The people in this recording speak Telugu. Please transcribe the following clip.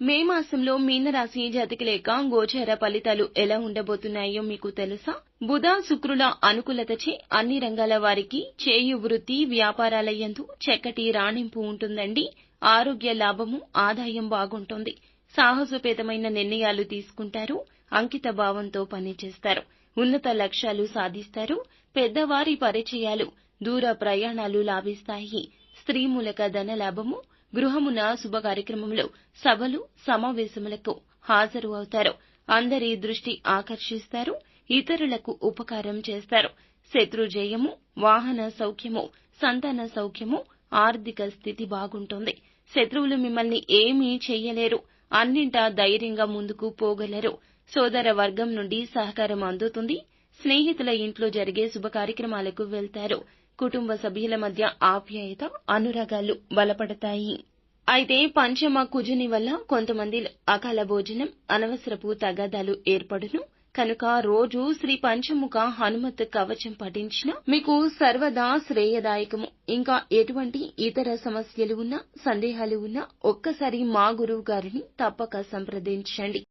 మే మాసంలో మీనరాశి జాతకి లేక గోచార ఫలితాలు ఎలా ఉండబోతున్నాయో మీకు తెలుసా? బుధ శుక్రుల అనుకూలతచే అన్ని రంగాల వారికి చేయు వృత్తి వ్యాపారాల యందు చక్కటి రాణింపు ఉంటుందండి. ఆరోగ్య లాభము, ఆదాయం బాగుంటుంది. సాహసోపేతమైన నిర్ణయాలు తీసుకుంటారు. అంకిత భావంతో పనిచేస్తారు. ఉన్నత లక్ష్యాలు సాధిస్తారు. పెద్దవారి పరిచయాలు, దూర ప్రయాణాలు లాభిస్తాయి. స్త్రీ మూలక ధన లాభము, గృహమున శుభ కార్యక్రమంలో సభలు సమావేశములకు హాజరు అవుతారు. అందరి దృష్టి ఆకర్షిస్తారు. ఇతరులకు ఉపకారం చేస్తారు. శత్రు జయము, వాహన సౌఖ్యము, సంతాన సౌఖ్యము, ఆర్థిక స్థితి బాగుంటుంది. శత్రువులు మిమ్మల్ని ఏమీ చెయ్యలేరు. అన్నింటా ధైర్యంగా ముందుకు పోగలరు. సోదర వర్గం నుండి సహకారం అందుతుంది. స్నేహితుల ఇంట్లో జరిగే శుభ కార్యక్రమాలకు వెళ్తారు. కుటుంబ సభ్యుల మధ్య ఆప్యాయత, అనురాగాలు బలపడతాయి. అయితే పంచమ కుజుని వల్ల కొంతమంది అకాల భోజనం, అనవసరపు తగాదాలు ఏర్పడును. కనుక రోజు శ్రీ పంచముఖ హనుమత్ కవచం పఠించిన మీకు సర్వదా శ్రేయదాయకము. ఇంకా ఎటువంటి ఇతర సమస్యలు ఉన్నా, సందేహాలు ఉన్నా ఒక్కసారి మా గురువు గారిని తప్పక సంప్రదించండి.